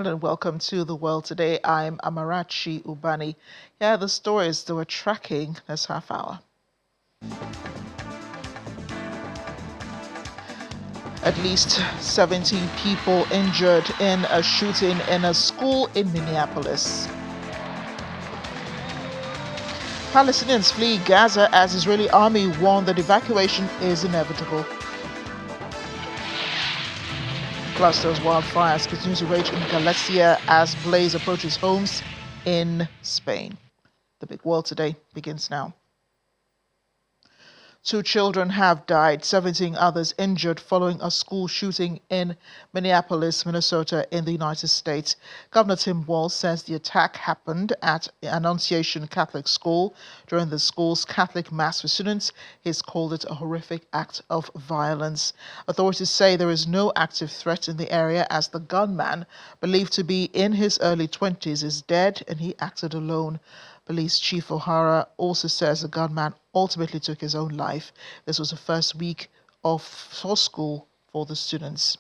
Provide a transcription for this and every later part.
Hello and welcome to The World Today. I'm Amarachi Ubani. Here are the stories that we're tracking this half hour. At least 17 people injured in a shooting in a school in Minneapolis. Palestinians flee Gaza as Israeli army warn that evacuation is inevitable. Plus, those wildfires continue to rage in Galicia as blaze approaches homes in Spain. The Big World Today begins now. 2 children have died, 17 others injured following a school shooting in Minneapolis, Minnesota, in the United States. Governor Tim Walz says the attack happened at Annunciation Catholic School during the school's Catholic Mass for students. He's called it a horrific act of violence. Authorities say there is no active threat in the area as the gunman, believed to be in his early 20s, is dead and he acted alone. Police Chief O'Hara also says the gunman ultimately took his own life. This was the first week of school for the students.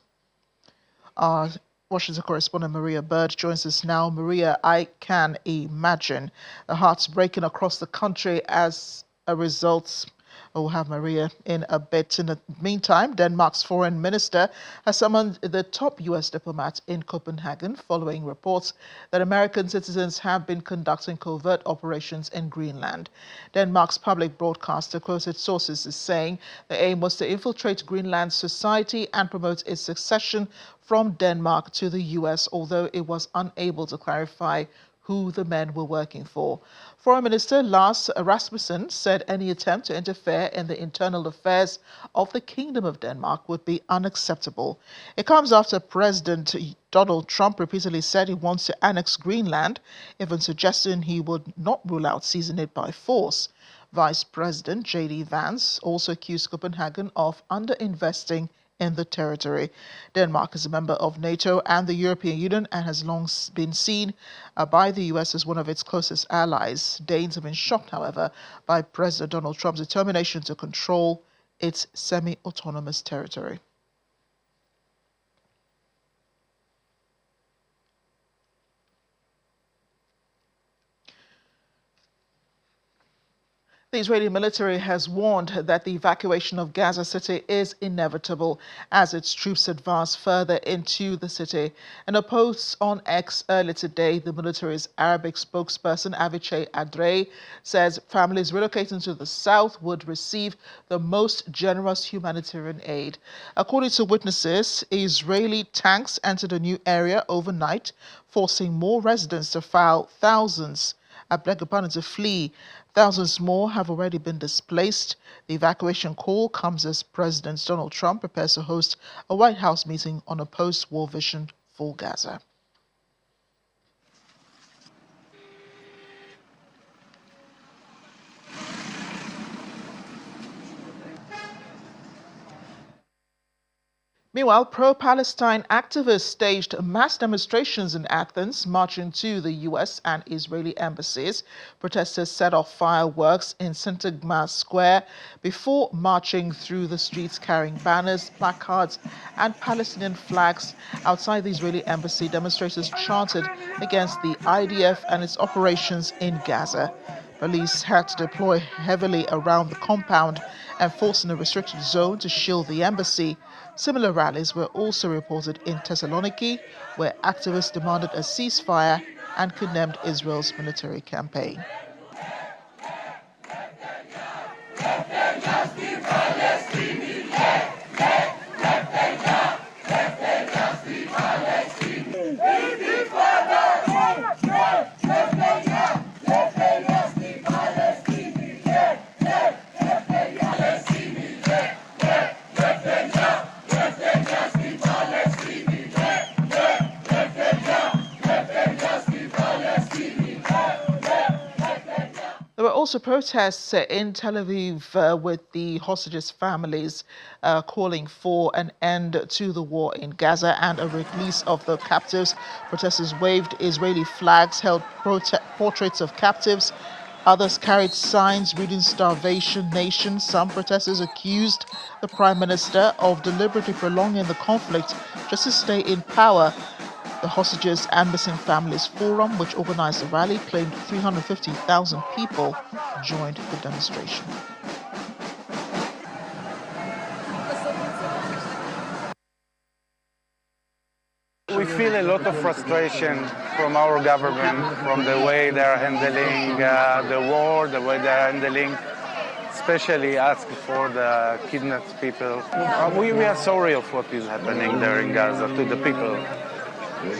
Our Washington correspondent Maria Bird joins us now. Maria, I can imagine the hearts breaking across the country as a result. We'll have Maria in a bit. In the meantime, Denmark's foreign minister has summoned the top U.S. diplomat in Copenhagen following reports that American citizens have been conducting covert operations in Greenland. Denmark's public broadcaster quoted sources as saying the aim was to infiltrate Greenland's society and promote its succession from Denmark to the U.S., although it was unable to clarify who the men were working for. Foreign Minister Lars Rasmussen said any attempt to interfere in the internal affairs of the Kingdom of Denmark would be unacceptable. It comes after President Donald Trump repeatedly said he wants to annex Greenland, even suggesting he would not rule out seizing it by force. Vice President J.D. Vance also accused Copenhagen of underinvesting in the territory. Denmark is a member of NATO and the European Union and has long been seen by the US as one of its closest allies. Danes have been shocked, however, by President Donald Trump's determination to control its semi-autonomous territory. The Israeli military has warned that the evacuation of Gaza City is inevitable as its troops advance further into the city. In a post on X earlier today, the military's Arabic spokesperson Avichai Adrei says families relocating to the south would receive the most generous humanitarian aid. According to witnesses, Israeli tanks entered a new area overnight, forcing more residents to to flee. Thousands more have already been displaced. The evacuation call comes as President Donald Trump prepares to host a White House meeting on a post-war vision for Gaza. Meanwhile, pro-Palestine activists staged mass demonstrations in Athens, marching to the U.S. and Israeli embassies. Protesters set off fireworks in Syntagma Square before marching through the streets carrying banners, placards, and Palestinian flags. Outside the Israeli embassy, demonstrators chanted against the IDF and its operations in Gaza. Police had to deploy heavily around the compound and forcing a restricted zone to shield the embassy. Similar rallies were also reported in Thessaloniki, where activists demanded a ceasefire and condemned Israel's military campaign. There were also protests in Tel Aviv with the hostages' families calling for an end to the war in Gaza and a release of the captives. Protesters waved Israeli flags, held portraits of captives. Others carried signs reading "Starvation Nation." Some protesters accused the Prime Minister of deliberately prolonging the conflict just to stay in power. The Hostages and Missing Families Forum, which organized the rally, claimed 350,000 people joined the demonstration. We feel a lot of frustration from our government, from the way they're handling the war, the way they're handling, especially asking for the kidnapped people. We are sorry of what is happening there in Gaza to the people.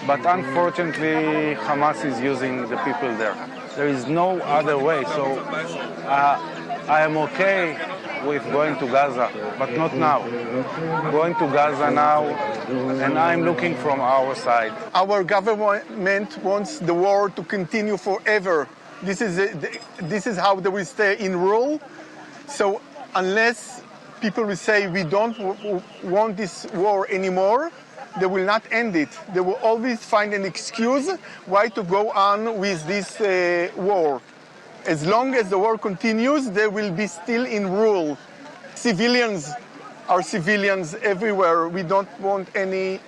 But unfortunately, Hamas is using the people there. There is no other way. So I am okay with going to Gaza, but not now. Going to Gaza now, and I'm looking from our side. Our government wants the war to continue forever. This is how they will stay in rule. So unless people will say we don't want this war anymore, they will not end it. They will always find an excuse why to go on with this war. As long as the war continues, they will be still in rule. Civilians are civilians everywhere. We don't want any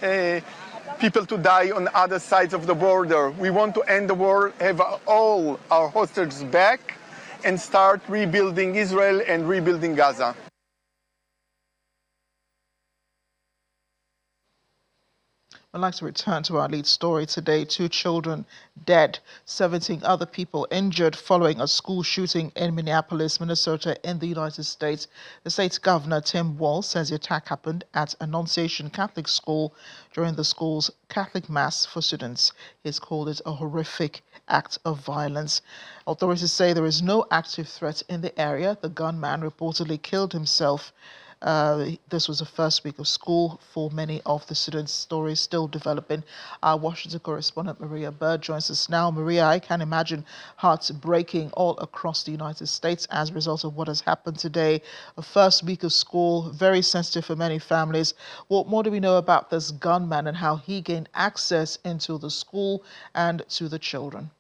people to die on other sides of the border. We want to end the war, have all our hostages back, and start rebuilding Israel and rebuilding Gaza. I'd like to return to our lead story today. 2 children dead, 17 other people injured following a school shooting in Minneapolis, Minnesota, in the United States. The state's governor, Tim Walz, says the attack happened at Annunciation Catholic School during the school's Catholic Mass for students. He's called it a horrific act of violence. Authorities say there is no active threat in the area. The gunman reportedly killed himself. This was the first week of school for many of the students. Stories still developing. Our Washington correspondent Maria Bird joins us now. Maria, I can imagine hearts breaking all across the United States as a result of what has happened today. A first week of school, very sensitive for many families. What more do we know about this gunman and how he gained access into the school and to the children?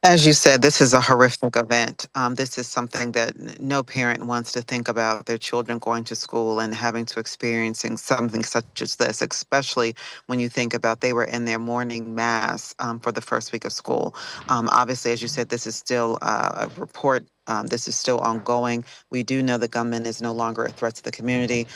As you said, this is a horrific event. This is something that no parent wants to think about their children going to school and having to experiencing something such as this, especially when you think about they were in their morning mass for the first week of school. Obviously, as you said, this is still a report. This is still ongoing. We do know the gunman is no longer a threat to the community.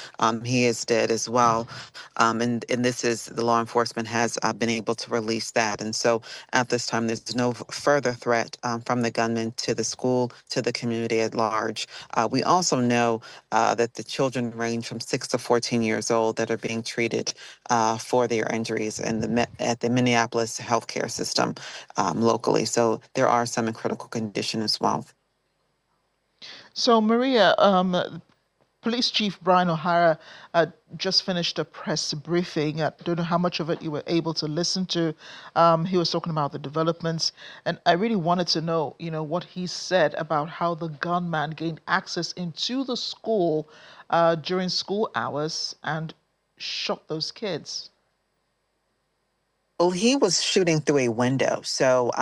He is dead as well. And this is the law enforcement has been able to release that. And so at this time, there's no further threat from the gunman to the school, to the community at large. We also know that the children range from 6 to 14 years old that are being treated for their injuries at the Minneapolis healthcare system locally. So there are some in critical condition as well. So, Maria, Police Chief Brian O'Hara just finished a press briefing. I don't know how much of it you were able to listen to. He was talking about the developments, and I really wanted to know, what he said about how the gunman gained access into the school during school hours and shot those kids. Well, he was shooting through a window. So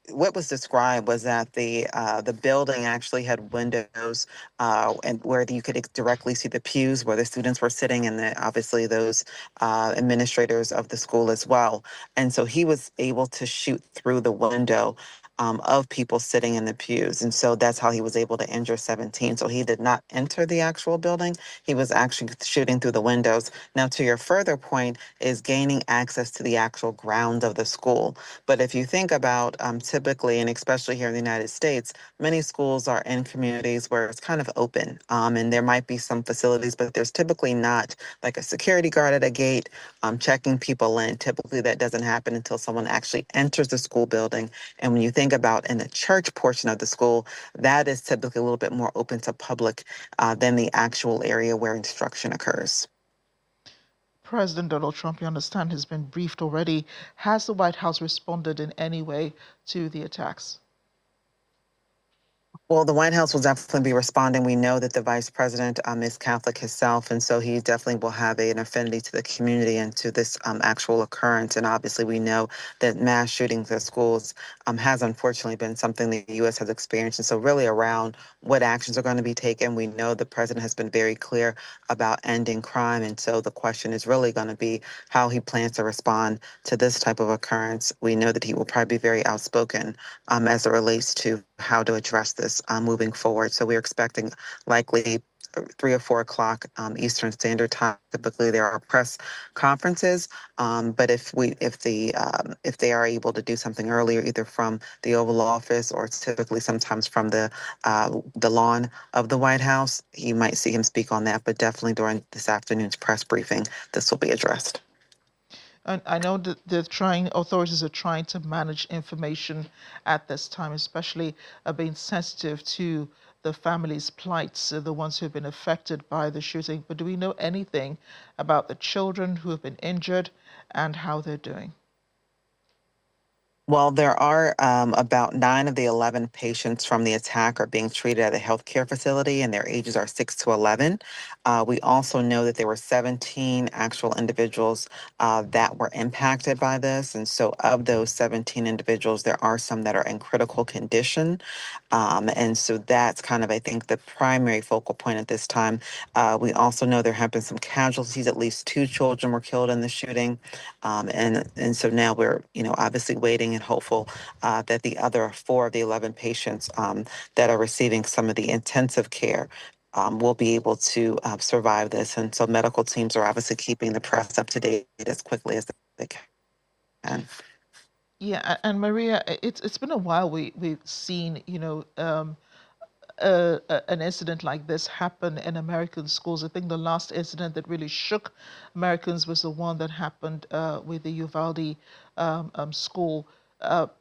what was described was that the building actually had windows and where you could directly see the pews where the students were sitting, and obviously those administrators of the school as well. And so he was able to shoot through the window of people sitting in the pews. And so that's how he was able to injure 17. So he did not enter the actual building. He was actually shooting through the windows. Now, to your further point, is gaining access to the actual ground of the school. But if you think about typically, and especially here in the United States, many schools are in communities where it's kind of open, and there might be some facilities, but there's typically not like a security guard at a gate checking people in. Typically, that doesn't happen until someone actually enters the school building. And when you think about in the church portion of the school, that is typically a little bit more open to public than the actual area where instruction occurs. President Donald Trump, you understand, has been briefed already. Has the White House responded in any way to the attacks? Well, the White House will definitely be responding. We know that the vice president is Catholic himself, and so he definitely will have an affinity to the community and to this actual occurrence. And obviously, we know that mass shootings at schools has unfortunately been something the U.S. has experienced. And so, really, around what actions are going to be taken, we know the president has been very clear about ending crime. And so, the question is really going to be how he plans to respond to this type of occurrence. We know that he will probably be very outspoken as it relates to how to address this moving forward. So we're expecting likely 3 or 4 o'clock Eastern Standard Time. Typically, there are press conferences, but if they are able to do something earlier, either from the Oval Office or typically sometimes from the lawn of the White House, you might see him speak on that. But definitely during this afternoon's press briefing, this will be addressed. And I know that authorities are trying to manage information at this time, especially being sensitive to the families' plights, the ones who have been affected by the shooting. But do we know anything about the children who have been injured and how they're doing? Well, there are about 9 of the 11 patients from the attack are being treated at a healthcare facility, and their ages are 6 to 11. We also know that there were 17 actual individuals that were impacted by this. And so, of those 17 individuals, there are some that are in critical condition. And so, that's kind of, I think, the primary focal point at this time. We also know there have been some casualties. At least 2 children were killed in the shooting. And so now we're, obviously waiting and hopeful that the other 4 of the 11 patients that are receiving some of the intensive care will be able to survive this. And so medical teams are obviously keeping the press up to date as quickly as they can. Yeah, and Maria, it's been a while we've seen, an incident like this happen in American schools. I think the last incident that really shook Americans was the one that happened with the Uvalde school.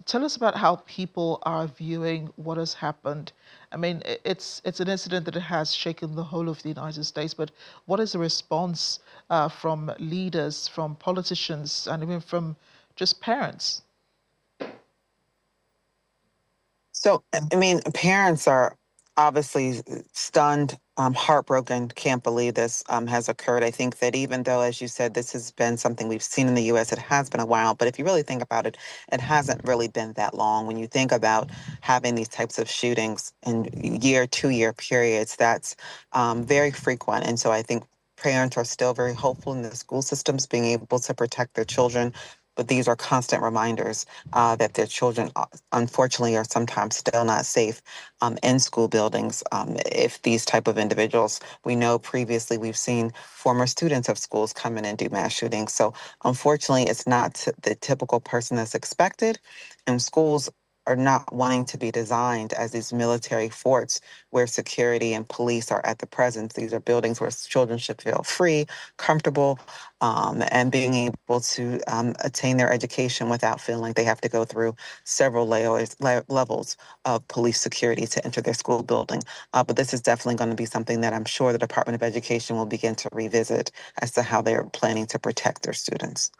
Tell us about how people are viewing what has happened. I mean, it's an incident that has shaken the whole of the United States, but what is the response from leaders, from politicians, and even from just parents? So, I mean, parents are obviously stunned, heartbroken, can't believe this has occurred. I think that even though, as you said, this has been something we've seen in the U.S., it has been a while. But if you really think about it, it hasn't really been that long. When you think about having these types of shootings in year, 2-year periods, that's very frequent. And so I think parents are still very hopeful in the school systems being able to protect their children. But these are constant reminders that their children, unfortunately, are sometimes still not safe in school buildings. If these type of individuals, we know previously we've seen former students of schools come in and do mass shootings. So unfortunately, it's not the typical person that's expected, and schools are not wanting to be designed as these military forts where security and police are at the presence. These are buildings where children should feel free, comfortable, and being able to attain their education without feeling like they have to go through several levels of police security to enter their school building. But this is definitely going to be something that I'm sure the Department of Education will begin to revisit as to how they're planning to protect their students.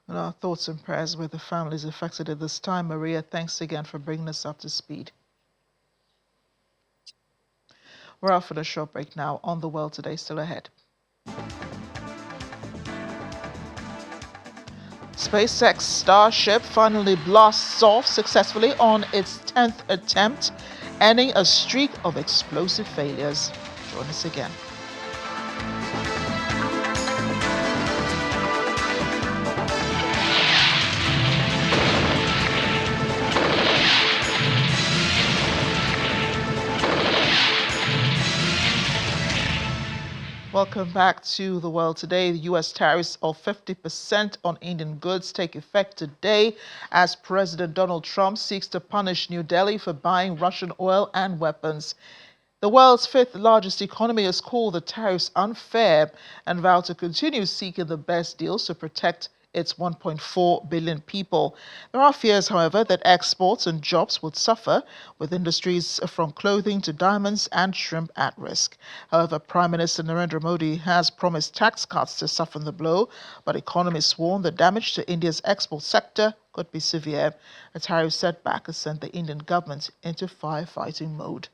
And our thoughts and prayers with the families affected at this time. Maria, thanks again for bringing us up to speed. We're off for a short break now. On the World Today, still ahead. SpaceX Starship finally blasts off successfully on its 10th attempt, ending a streak of explosive failures. Join us again. Welcome back to the World Today. The U.S. tariffs of 50% on Indian goods take effect today as President Donald Trump seeks to punish New Delhi for buying Russian oil and weapons. The world's 5th largest economy has called the tariffs unfair and vowed to continue seeking the best deals to protect its 1.4 billion people. There are fears, however, that exports and jobs would suffer, with industries from clothing to diamonds and shrimp at risk. However, Prime Minister Narendra Modi has promised tax cuts to soften the blow, but economists warn the damage to India's export sector could be severe. A tariff setback has sent the Indian government into firefighting mode.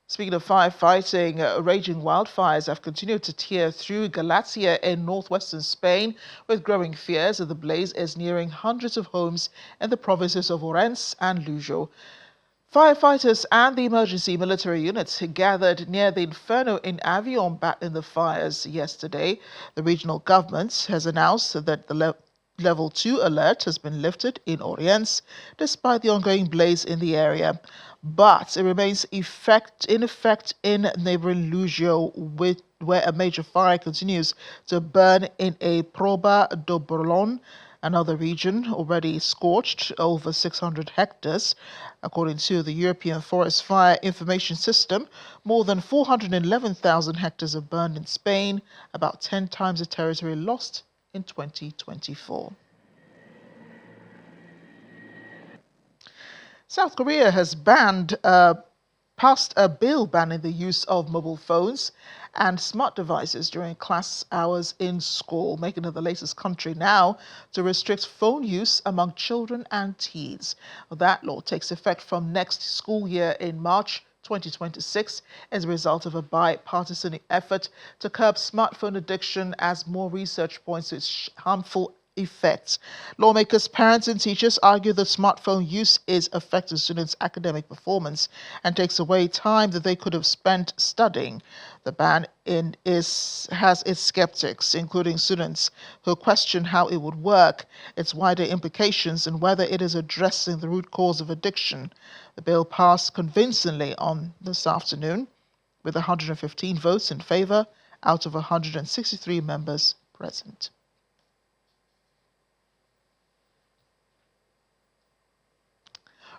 Speaking of firefighting, raging wildfires have continued to tear through Galicia in northwestern Spain, with growing fears that the blaze is nearing hundreds of homes in the provinces of Orense and Lugo. Firefighters and the emergency military units gathered near the Inferno in Avion battling the fires yesterday. The regional government has announced that the Level 2 alert has been lifted in Orense, despite the ongoing blaze in the area. But it remains in effect in neighboring Lugo, where a major fire continues to burn in a Proba do Borlon, another region already scorched over 600 hectares. According to the European Forest Fire Information System, more than 411,000 hectares have burned in Spain, about 10 times the territory lost in 2024. South Korea has passed a bill banning the use of mobile phones and smart devices during class hours in school, making it the latest country now to restrict phone use among children and teens. That law takes effect from next school year in March 2026 as a result of a bipartisan effort to curb smartphone addiction, as more research points to its harmful effects. Lawmakers, parents, and teachers argue that smartphone use is affecting students' academic performance and takes away time that they could have spent studying. The ban has its skeptics, including students, who question how it would work, its wider implications, and whether it is addressing the root cause of addiction. The bill passed convincingly on this afternoon, with 115 votes in favor out of 163 members present.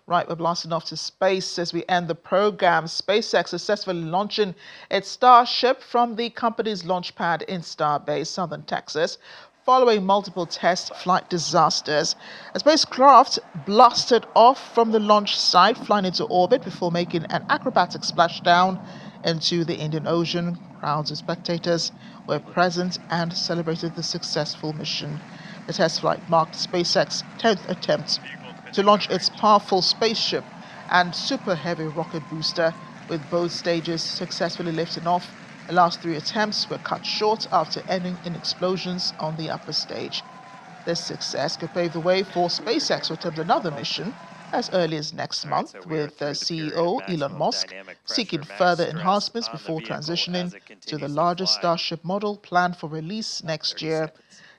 Right, we're blasting off to space as we end the program. SpaceX successfully launching its Starship from the company's launch pad in Starbase, southern Texas, following multiple test flight disasters. A spacecraft blasted off from the launch site, flying into orbit before making an acrobatic splashdown into the Indian Ocean. Crowds of spectators were present and celebrated the successful mission. The test flight marked SpaceX's 10th attempt to launch its powerful spaceship and super heavy rocket booster, with both stages successfully lifting off. The last 3 attempts were cut short after ending in explosions on the upper stage. This success could pave the way for SpaceX to attempt another mission as early as next month, with CEO Elon Musk seeking further enhancements before transitioning to the larger Starship model planned for release next year.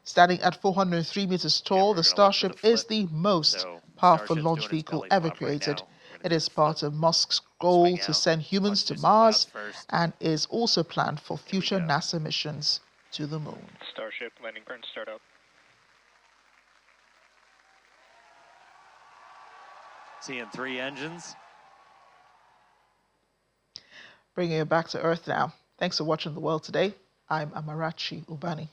Standing at 403 meters tall, the Starship is the most powerful launch vehicle ever created. It is part of Musk's goal to send humans to Mars and is also planned for future NASA missions to the moon. Starship landing burn startup. Seeing 3 engines. Bringing you back to Earth now. Thanks for watching The World Today. I'm Amarachi Ubani.